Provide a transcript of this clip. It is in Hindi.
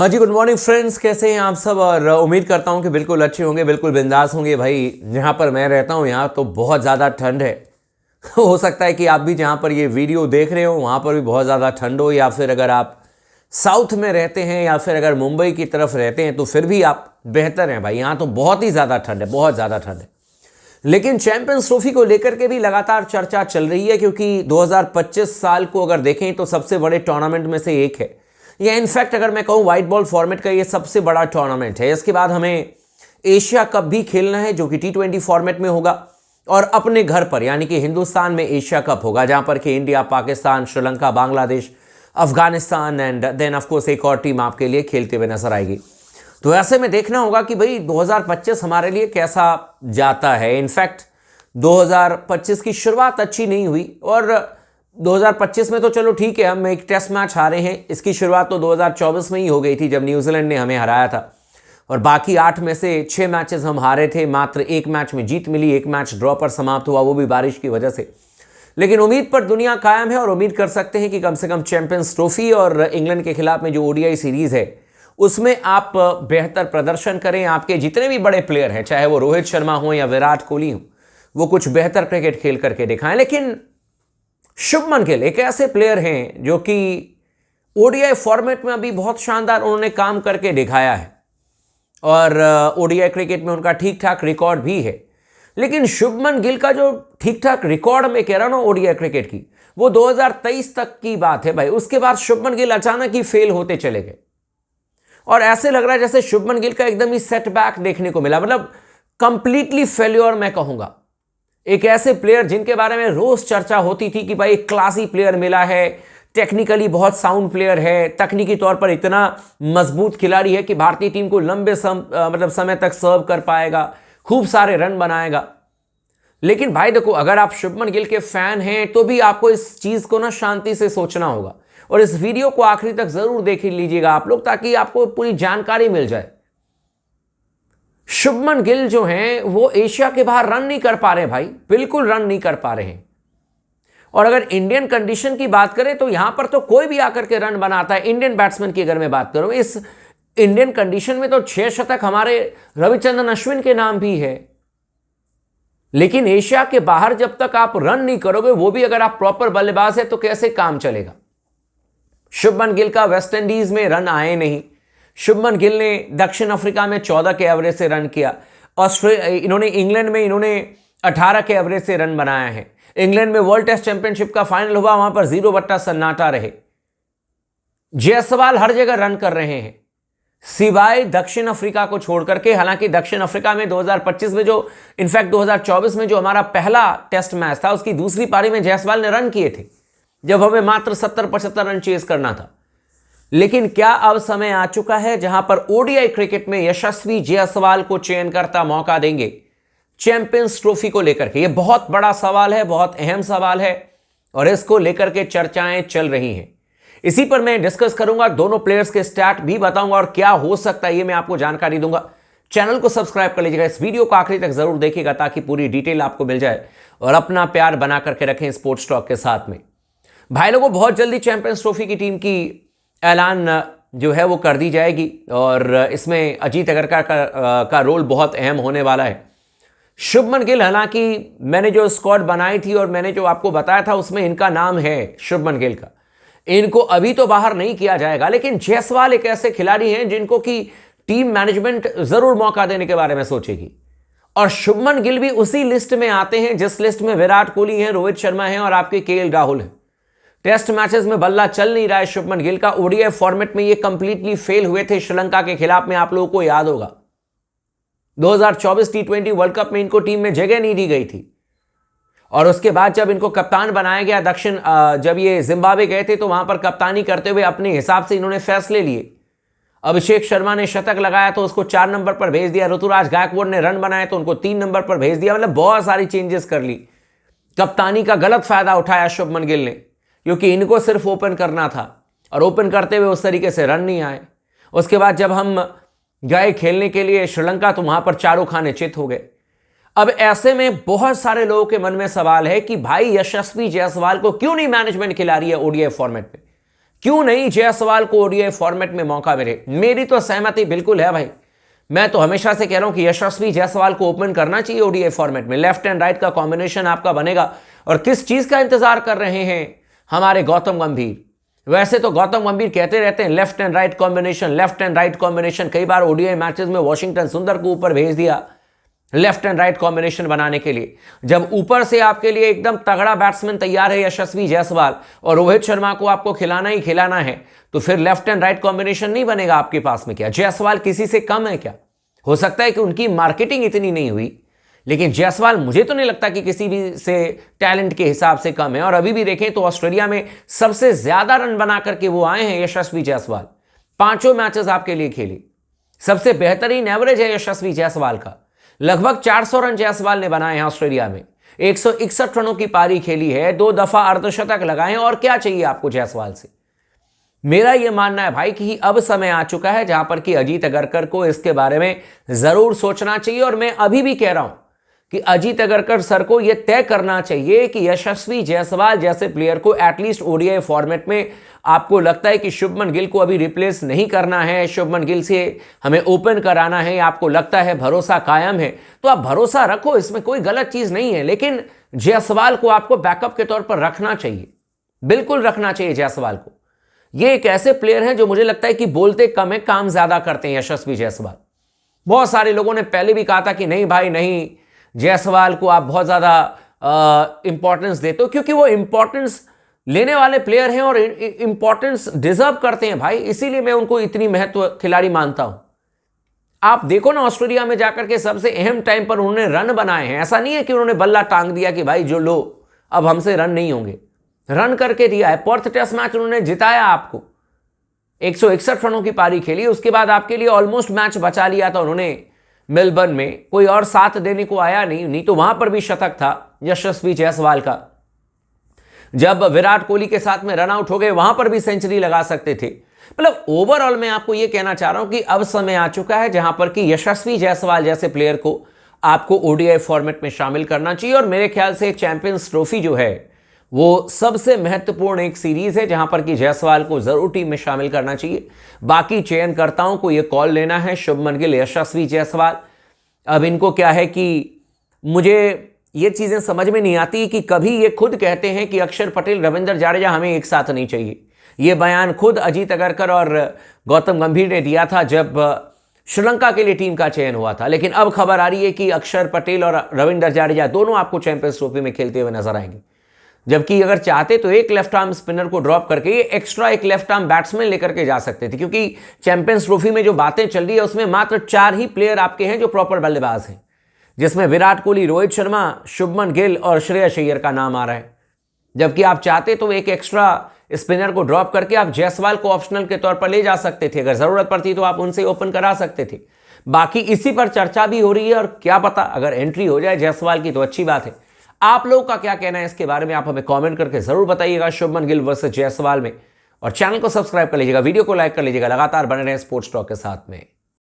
हाँ जी, गुड मॉर्निंग फ्रेंड्स। कैसे हैं आप सब? और उम्मीद करता हूँ कि बिल्कुल अच्छे होंगे, बिल्कुल बिंदास होंगे। भाई जहाँ पर मैं रहता हूँ यहाँ तो बहुत ज़्यादा ठंड है। हो सकता है कि आप भी जहाँ पर ये वीडियो देख रहे हो वहाँ पर भी बहुत ज़्यादा ठंड हो, या फिर अगर आप साउथ में रहते हैं या फिर अगर मुंबई की तरफ रहते हैं तो फिर भी आप बेहतर हैं। भाई यहाँ तो बहुत ही ज़्यादा ठंड है, बहुत ज़्यादा ठंड है। लेकिन चैंपियंस ट्रॉफी को लेकर के भी लगातार चर्चा चल रही है, क्योंकि 2025 साल को अगर देखें तो सबसे बड़े टूर्नामेंट में से एक है। या इनफैक्ट अगर मैं कहूं व्हाइट बॉल फॉर्मेट का ये सबसे बड़ा टूर्नामेंट है। इसके बाद हमें एशिया कप भी खेलना है जो कि T20 फॉर्मेट में होगा, और अपने घर पर यानी कि हिंदुस्तान में एशिया कप होगा, जहां पर कि India, Pakistan, Sri Lanka, Bangladesh, Afghanistan and then of course एक और टीम आपके लिए खेलते हुए नजर आएगी। तो ऐसे में देखना होगा कि भाई 2025 हमारे लिए कैसा जाता है। इनफैक्ट 2025 की शुरुआत अच्छी नहीं हुई, और 2025 में तो चलो ठीक है, हम एक टेस्ट मैच हारे हैं। इसकी शुरुआत तो 2024 में ही हो गई थी जब न्यूजीलैंड ने हमें हराया था, और बाकी 8 में से 6 मैचेस हम हारे थे। मात्र एक मैच में जीत मिली, एक मैच ड्रॉ पर समाप्त हुआ, वो भी बारिश की वजह से। लेकिन उम्मीद पर दुनिया कायम है, और उम्मीद कर सकते हैं कि कम से कम चैंपियंस ट्रॉफी और इंग्लैंड के खिलाफ में जो ODI सीरीज है उसमें आप बेहतर प्रदर्शन करें। आपके जितने भी बड़े प्लेयर हैं, चाहे वो रोहित शर्मा हो या विराट कोहली हो, वो कुछ बेहतर क्रिकेट खेल करके दिखाएं। लेकिन शुभमन गिल एक ऐसे प्लेयर हैं जो कि ODI फॉर्मेट में अभी बहुत शानदार उन्होंने काम करके दिखाया है, और ODI क्रिकेट में उनका ठीक ठाक रिकॉर्ड भी है। लेकिन शुभमन गिल का जो ठीक ठाक रिकॉर्ड मैं कह रहा हूं ना ODI क्रिकेट की, वो 2023 तक की बात है भाई। उसके बाद शुभमन गिल अचानक ही फेल होते चले गए, और ऐसे लग रहा है जैसे शुभमन गिल का एकदम ही सेटबैक देखने को मिला, मतलब कंप्लीटली फेल्योर मैं कहूंगा। एक ऐसे प्लेयर जिनके बारे में रोज चर्चा होती थी कि भाई एक क्लासी प्लेयर मिला है, टेक्निकली बहुत साउंड प्लेयर है, तकनीकी तौर पर इतना मजबूत खिलाड़ी है कि भारतीय टीम को लंबे समय तक सर्व कर पाएगा, खूब सारे रन बनाएगा। लेकिन भाई देखो, अगर आप शुभमन गिल के फैन हैं तो भी आपको इस चीज को ना शांति से सोचना होगा, और इस वीडियो को आखिरी तक जरूर देख लीजिएगा आप लोग, ताकि आपको पूरी जानकारी मिल जाए। शुभमन गिल जो हैं वो एशिया के बाहर रन नहीं कर पा रहे भाई, बिल्कुल रन नहीं कर पा रहे हैं। और अगर इंडियन कंडीशन की बात करें तो यहां पर तो कोई भी आकर के रन बनाता है। इंडियन बैट्समैन की अगर मैं बात करूं, इस इंडियन कंडीशन में तो 6 शतक हमारे रविचंद्रन अश्विन के नाम भी है। लेकिन एशिया के बाहर जब तक आप रन नहीं करोगे, वो भी अगर आप प्रॉपर बल्लेबाज है, तो कैसे काम चलेगा। शुभमन गिल का वेस्ट इंडीज में रन आए नहीं। शुभमन गिल ने दक्षिण अफ्रीका में 14 के एवरेज से रन किया। इन्होंने इंग्लैंड में 18 के एवरेज से रन बनाया है। इंग्लैंड में वर्ल्ड टेस्ट चैंपियनशिप का फाइनल हुआ, वहां पर 0 बट्टा सन्नाटा रहे। जायसवाल हर जगह रन कर रहे हैं, सिवाय दक्षिण अफ्रीका को छोड़ करके। हालांकि दक्षिण अफ्रीका में 2025 में जो, इनफैक्ट 2024 में जो हमारा पहला टेस्ट मैच था, उसकी दूसरी पारी में जायसवाल ने रन किए थे, जब हमें मात्र 70-75 रन चेज करना था। लेकिन क्या अब समय आ चुका है जहां पर ODI क्रिकेट में यशस्वी जायसवाल को चयनकर्ता मौका देंगे चैंपियंस ट्रॉफी को लेकर के? यह बहुत बड़ा सवाल है, बहुत अहम सवाल है, और इसको लेकर के चर्चाएं चल रही हैं। इसी पर मैं डिस्कस करूंगा, दोनों प्लेयर्स के स्टैट भी बताऊंगा, और क्या हो सकता है ये मैं आपको जानकारी दूंगा। चैनल को सब्सक्राइब कर लीजिएगा, इस वीडियो को आखिरी तक जरूर देखिएगा ताकि पूरी डिटेल आपको मिल जाए, और अपना प्यार बना करके रखें स्पोर्ट्स टॉक के साथ में। भाई लोगों, बहुत जल्दी चैंपियंस ट्रॉफी की टीम की ऐलान जो है वो कर दी जाएगी, और इसमें अजीत अगरकर का रोल बहुत अहम होने वाला है। शुभमन गिल, हालांकि मैंने जो स्क्वाड बनाई थी और मैंने जो आपको बताया था उसमें इनका नाम है शुभमन गिल का, इनको अभी तो बाहर नहीं किया जाएगा। लेकिन जायसवाल एक ऐसे खिलाड़ी हैं जिनको कि टीम मैनेजमेंट जरूर मौका देने के बारे में सोचेगी, और शुभमन गिल भी उसी लिस्ट में आते हैं जिस लिस्ट में विराट कोहली हैं, रोहित शर्मा हैं और आपके KL राहुल हैं। टेस्ट मैचेस में बल्ला चल नहीं रहा है शुभमन गिल का। ODI फॉर्मेट में ये कंप्लीटली फेल हुए थे श्रीलंका के खिलाफ में, आप लोगों को याद होगा। 2024 T20 वर्ल्ड कप में इनको टीम में जगह नहीं दी गई थी, और उसके बाद जब इनको कप्तान बनाया गया, जब ये जिम्बाब्वे गए थे तो वहां पर कप्तानी करते हुए अपने हिसाब से इन्होंने फैसले लिए। अभिषेक शर्मा ने शतक लगाया तो उसको 4 नंबर पर भेज दिया, ऋतुराज गायकवाड़ ने रन बनाए तो उनको 3 नंबर पर भेज दिया। मतलब बहुत सारी चेंजेस कर ली। कप्तानी का गलत फायदा उठाया शुभमन गिल ने, क्योंकि इनको सिर्फ ओपन करना था, और ओपन करते हुए उस तरीके से रन नहीं आए। उसके बाद जब हम गए खेलने के लिए श्रीलंका, तो वहां पर चारों खाने चित हो गए। अब ऐसे में बहुत सारे लोगों के मन में सवाल है कि भाई यशस्वी जायसवाल को क्यों नहीं मैनेजमेंट खिला रही है ODI फॉर्मेट में? क्यों नहीं जायसवाल को ओडीआई फॉर्मेट में मौका मिले? मेरी तो सहमति बिल्कुल है भाई। मैं तो हमेशा से कह रहा हूं कि यशस्वी जायसवाल को ओपन करना चाहिए ओडीआई फॉर्मेट में। लेफ्ट एंड राइट का कॉम्बिनेशन आपका बनेगा। और किस चीज का इंतजार कर रहे हैं हमारे गौतम गंभीर? वैसे तो गौतम गंभीर कहते रहते हैं left and right combination, left and right combination. कई बार ओडीआई मैचेस में वॉशिंगटन सुंदर को ऊपर भेज दिया लेफ्ट एंड राइट कॉम्बिनेशन बनाने के लिए। जब ऊपर से आपके लिए एकदम तगड़ा बैट्समैन तैयार है यशस्वी जायसवाल और रोहित शर्मा को आपको खिलाना ही खिलाना है, तो फिर लेफ्ट एंड राइट कॉम्बिनेशन नहीं बनेगा आपके पास में क्या? जायसवाल किसी से कम है क्या? हो सकता है कि उनकी मार्केटिंग इतनी नहीं हुई, लेकिन जायसवाल मुझे तो नहीं लगता कि किसी भी से टैलेंट के हिसाब से कम है। और अभी भी देखें तो ऑस्ट्रेलिया में सबसे ज्यादा रन बना करके वो आए हैं यशस्वी जायसवाल। 5 मैचेस आपके लिए खेली, सबसे बेहतरीन एवरेज है यशस्वी जायसवाल का। लगभग 400 रन जायसवाल ने बनाए हैं ऑस्ट्रेलिया में। 161 रनों की पारी खेली है, 2 दफा अर्धशतक लगाए हैं। और क्या चाहिए आपको जायसवाल से? मेरा यह मानना है भाई कि अब समय आ चुका है जहां पर कि अजीत अगरकर को इसके बारे में जरूर सोचना चाहिए। और मैं अभी भी कह रहा हूं कि अजीत अगरकर सर को यह तय करना चाहिए कि यशस्वी जायसवाल जैसे प्लेयर को एटलीस्ट ओडीआई फॉर्मेट में आपको लगता है कि शुभमन गिल को अभी रिप्लेस नहीं करना है, शुभमन गिल से हमें ओपन कराना है, आपको लगता है भरोसा कायम है, तो आप भरोसा रखो, इसमें कोई गलत चीज नहीं है। लेकिन जायसवाल को आपको बैकअप के तौर पर रखना चाहिए, बिल्कुल रखना चाहिए जायसवाल को। ये एक ऐसे प्लेयर हैं जो मुझे लगता है कि बोलते कम है, काम ज्यादा करते हैं यशस्वी जायसवाल। बहुत सारे लोगों ने पहले भी कहा था कि नहीं भाई नहीं, जायसवाल को आप बहुत ज्यादा इंपॉर्टेंस देते हो, क्योंकि वो इंपॉर्टेंस लेने वाले प्लेयर हैं और इंपॉर्टेंस डिजर्व करते हैं भाई, इसीलिए मैं उनको इतनी महत्व खिलाड़ी मानता हूं। आप देखो ना, ऑस्ट्रेलिया में जाकर के सबसे अहम टाइम पर उन्होंने रन बनाए हैं। ऐसा नहीं है कि उन्होंने बल्ला टांग दिया कि भाई जो लो अब हमसे रन नहीं होंगे, रन करके दिया है। पर्थ टेस्ट मैच उन्होंने जिताया आपको, 161 रनों की पारी खेली। उसके बाद आपके लिए ऑलमोस्ट मैच बचा लिया था उन्होंने मेलबर्न में, कोई और साथ देने को आया नहीं तो वहां पर भी शतक था यशस्वी जायसवाल का। जब विराट कोहली के साथ में रन आउट हो गए वहां पर भी सेंचुरी लगा सकते थे। मतलब ओवरऑल मैं आपको यह कहना चाह रहा हूं कि अब समय आ चुका है जहां पर कि यशस्वी जायसवाल जैसे प्लेयर को आपको ओडीआई फॉर्मेट में शामिल करना चाहिए। और मेरे ख्याल से चैंपियंस ट्रॉफी जो है वो सबसे महत्वपूर्ण एक सीरीज है जहां पर कि जायसवाल को जरूर टीम में शामिल करना चाहिए। बाकी चयनकर्ताओं को यह कॉल लेना है, शुभमन गिल, यशस्वी जायसवाल। अब इनको क्या है कि मुझे ये चीजें समझ में नहीं आती कि कभी ये खुद कहते हैं कि अक्षर पटेल, रविंद्र जाडेजा हमें एक साथ नहीं चाहिए। ये बयान खुद अजीत अगरकर और गौतम गंभीर ने दिया था जब श्रीलंका के लिए टीम का चयन हुआ था। लेकिन अब खबर आ रही है कि अक्षर पटेल और रविंद्र जाडेजा दोनों आपको चैंपियंस ट्रॉफी में खेलते हुए नजर आएंगे। जबकि अगर चाहते तो एक लेफ्ट आर्म स्पिनर को ड्रॉप करके एक्स्ट्रा एक लेफ्ट आर्म बैट्समैन लेकर के जा सकते थे, क्योंकि चैंपियंस ट्रॉफी में जो बातें चल रही है उसमें मात्र 4 ही प्लेयर आपके हैं जो प्रॉपर बल्लेबाज हैं, जिसमें विराट कोहली, रोहित शर्मा, शुभमन गिल और श्रेयस अय्यर का नाम आ रहा है। जबकि आप चाहते तो एक एक्स्ट्रा स्पिनर को ड्रॉप करके आप जायसवाल को ऑप्शनल के तौर पर ले जा सकते थे, अगर जरूरत पड़ती तो आप उनसे ओपन करा सकते थे। बाकी इसी पर चर्चा भी हो रही है और क्या पता अगर एंट्री हो जाए जायसवाल की तो अच्छी बात है। आप लोगों का क्या कहना है इसके बारे में आप हमें कमेंट करके जरूर बताइएगा शुभमन गिल वर्सेस जायसवाल में। और चैनल को सब्सक्राइब कर लीजिएगा, वीडियो को लाइक कर लीजिएगा। लगातार बने रहें स्पोर्ट्स टॉक के साथ में।